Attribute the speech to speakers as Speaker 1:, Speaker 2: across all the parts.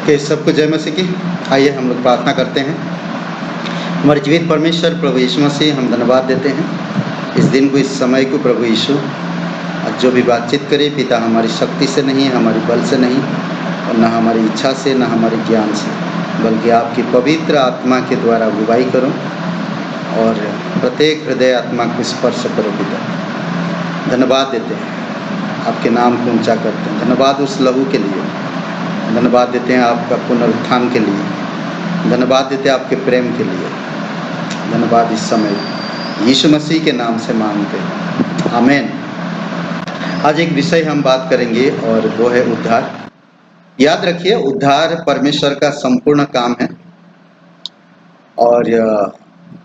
Speaker 1: के सबको जय मसीह की। आइए हम लोग प्रार्थना करते हैं। हमारे जीवित परमेश्वर प्रभु यीशु मसीह, हम धन्यवाद देते हैं इस दिन को, इस समय को। प्रभु यीशु, जो भी बातचीत करे पिता, हमारी शक्ति से नहीं, हमारी बल से नहीं, और न हमारी इच्छा से, न हमारे ज्ञान से, बल्कि आपकी पवित्र आत्मा के द्वारा अगुवाई करो और प्रत्येक हृदय आत्मा को स्पर्श करो पिता। धन्यवाद देते हैं, आपके नाम को ऊंचा करते हैं। धन्यवाद उस लहू के लिए, धन्यवाद देते हैं आपका पुनरुत्थान के लिए, धन्यवाद देते हैं आपके प्रेम के लिए। धन्यवाद इस समय यीशु मसीह के नाम से मांगते हैं, आमीन। आज एक विषय हम बात करेंगे और वो है उद्धार। याद रखिए, उद्धार परमेश्वर का संपूर्ण काम है और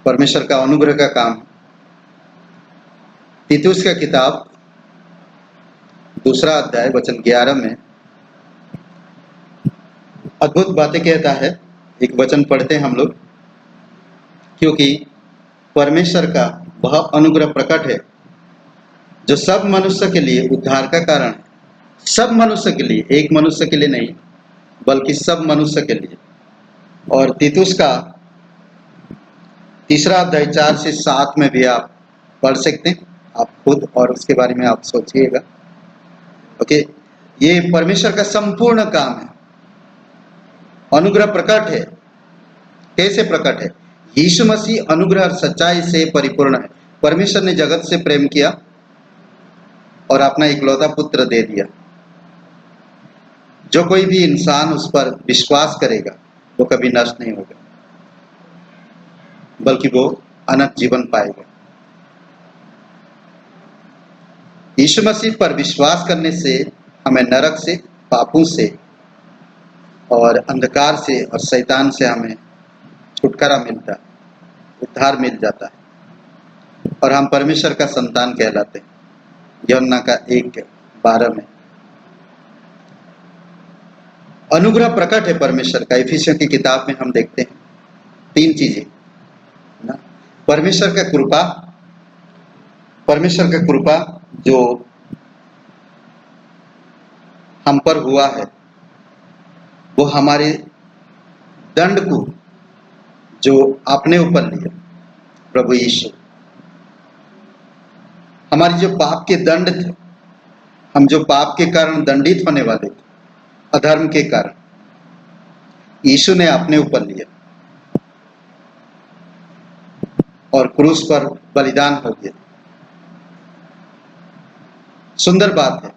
Speaker 1: परमेश्वर का अनुग्रह का काम। तीतुस का किताब 2 अध्याय वचन 11 में अद्भुत बातें कहता है। एक वचन पढ़ते हैं हम लोग। क्योंकि परमेश्वर का वह अनुग्रह प्रकट है जो सब मनुष्य के लिए उद्धार का कारण है। सब मनुष्य के लिए, एक मनुष्य के लिए नहीं, बल्कि सब मनुष्य के लिए। और तीतुस का 3 अध्याय 4 से 7 में भी आप पढ़ सकते हैं, आप खुद, और उसके बारे में आप सोचिएगा। ओके, ये परमेश्वर का संपूर्ण काम है। अनुग्रह प्रकट है। कैसे प्रकट है? यीशु मसीह अनुग्रह और सच्चाई से परिपूर्ण है। परमेश्वर ने जगत से प्रेम किया और अपना इकलौता पुत्र दे दिया। जो कोई भी इंसान उस पर विश्वास करेगा वो कभी नष्ट नहीं होगा, बल्कि वो अनंत जीवन पाएगा। यीशु मसीह पर विश्वास करने से हमें नरक से, पापों से और अंधकार से और शैतान से हमें छुटकारा मिलता है, उद्धार मिल जाता है और हम परमेश्वर का संतान कहलाते हैं। यूहन्ना का 1:12 में अनुग्रह प्रकट है परमेश्वर का। इफिसियों की किताब में हम देखते हैं 3 चीजें ना। परमेश्वर का कृपा, परमेश्वर का कृपा जो हम पर हुआ है, वो हमारे दंड को जो आपने ऊपर लिया, प्रभु यीशु, हमारी जो पाप के दंड थे, हम जो पाप के कारण दंडित होने वाले थे, अधर्म के कारण, यीशु ने अपने ऊपर लिया और क्रूस पर बलिदान हो गया। सुंदर बात है।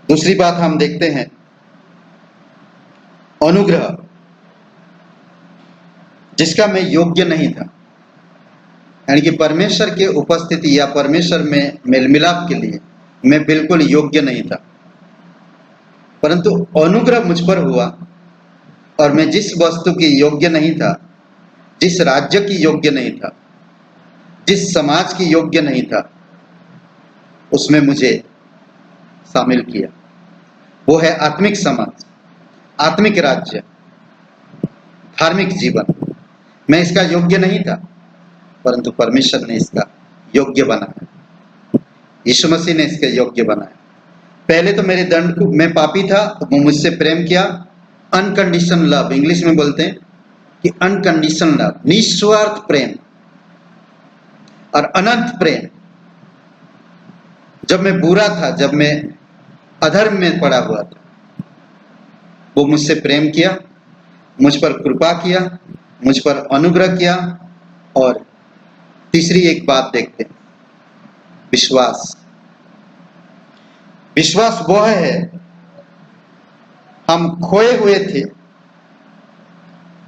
Speaker 1: दूसरी बात हम देखते हैं, अनुग्रह जिसका मैं योग्य नहीं था, यानी कि परमेश्वर के उपस्थिति या परमेश्वर में मेल मिलाप के लिए मैं बिल्कुल योग्य नहीं था, परंतु अनुग्रह मुझ पर हुआ और मैं जिस वस्तु की योग्य नहीं था, जिस राज्य की योग्य नहीं था, जिस समाज की योग्य नहीं था, उसमें मुझे शामिल किया। वो है आत्मिक समाज, आत्मिक राज्य, धार्मिक जीवन। मैं इसका योग्य नहीं था, परंतु परमेश्वर ने इसका योग्य बनाया। यीशु मसीह ने इसके योग्य बनाया। पहले तो मेरे दंड को, मैं पापी था तो वो मुझसे प्रेम किया। अनकंडीशनल लव, इंग्लिश में बोलते हैं कि अनकंडीशनल लव, निस्वार्थ प्रेम और अनंत प्रेम। जब मैं बुरा था, जब मैं अधर्म में पड़ा हुआ था, वो मुझसे प्रेम किया, मुझ पर कृपा किया, मुझ पर अनुग्रह किया। और तीसरी एक बात देखते हैं, विश्वास। विश्वास वह है, हम खोए हुए थे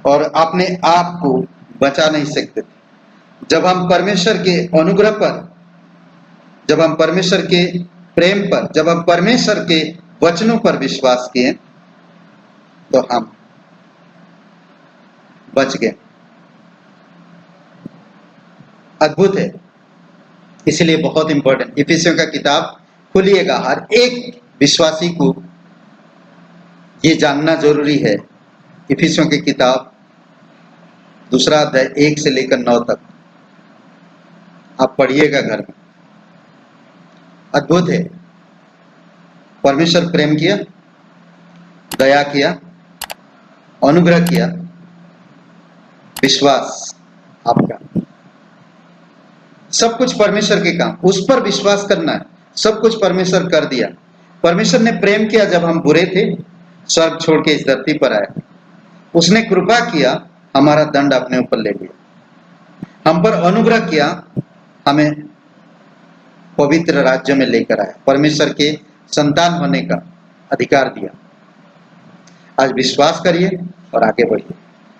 Speaker 1: और अपने आप को बचा नहीं सकते थे। जब हम परमेश्वर के अनुग्रह पर, जब हम परमेश्वर के प्रेम पर, जब हम परमेश्वर के वचनों पर विश्वास किए तो हम बच गए। अद्भुत है। इसलिए बहुत इंपॉर्टेंट, इफिसियों का किताब खोलिएगा। हर एक विश्वासी को ये जानना जरूरी है। इफिसियों की किताब 2 अध्याय 1 से लेकर 9 तक आप पढ़िएगा घर में। अद्भुत है। परमेश्वर प्रेम किया, दया किया अनुग्रह किया, विश्वास आपका। सब कुछ परमेश्वर के काम, उस पर विश्वास करना है। सब कुछ परमेश्वर कर दिया। परमेश्वर ने प्रेम किया जब हम बुरे थे, स्वर्ग छोड़ के इस धरती पर आए। उसने कृपा किया, हमारा दंड अपने ऊपर ले लिया। हम पर अनुग्रह किया, हमें पवित्र राज्य में लेकर आया, परमेश्वर के संतान होने का अधिकार दिया। आज विश्वास करिए और आगे बढ़िए।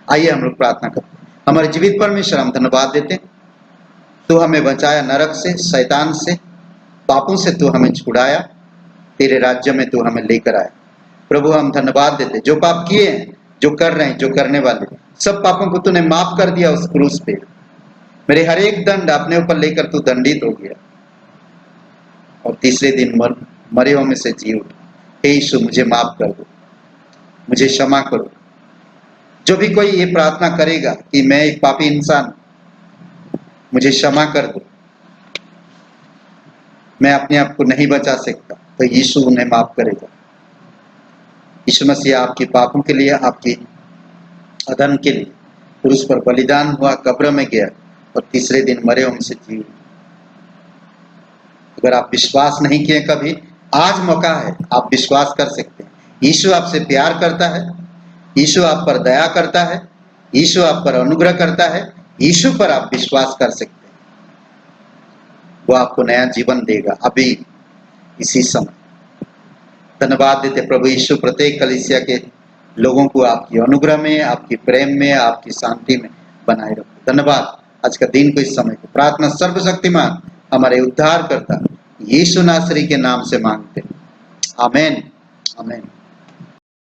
Speaker 1: आइए हम लोग प्रार्थना करते हैं। हमारे जीवित परमेश्वर, हम धन्यवाद देते हैं, तू हमें बचाया नरक से, शैतान से, पापों से तू हमें छुड़ाया, तेरे राज्य में तू हमें लेकर आया। प्रभु हम धन्यवाद देते, जो पाप किए हैं, जो कर रहे हैं, जो करने वाले, सब पापों को तूने माफ कर दिया उस क्रूस पे। मेरे हर एक दंड अपने ऊपर लेकर तू दंडित हो गया और तीसरे दिन मरे हुओं में से जी उठा। हे यीशु, मुझे माफ कर दो, मुझे क्षमा करो। जो भी कोई ये प्रार्थना करेगा कि मैं एक पापी इंसान, मुझे क्षमा कर दो, मैं अपने आप को नहीं बचा सकता, तो यीशु उन्हें माफ करेगा। यीशु मसीह आपके पापों के लिए, आपके अधर्म के लिए क्रूस पर बलिदान हुआ, कब्र में गया और तीसरे दिन मरे हुओं में से जी उठा। अगर आप विश्वास नहीं किए कभी, आज मौका है, आप विश्वास कर सकते हैं। यीशु आपसे प्यार करता है, यीशु आप पर दया करता है, यीशु आप पर अनुग्रह करता है। यीशु पर आप विश्वास कर सकते हैं, वो आपको नया जीवन देगा अभी इसी समय। धन्यवाद देते प्रभु यीशु, प्रत्येक कलीसिया के लोगों को आपकी अनुग्रह में, आपकी प्रेम में, आपकी शांति में बनाए रखो। धन्यवाद आज का दिन को, इस समय को प्रार्थना सर्वशक्तिमान हमारे उद्धार करता यीशु नासरी के नाम से मांगते हैं। आमीन, आमीन।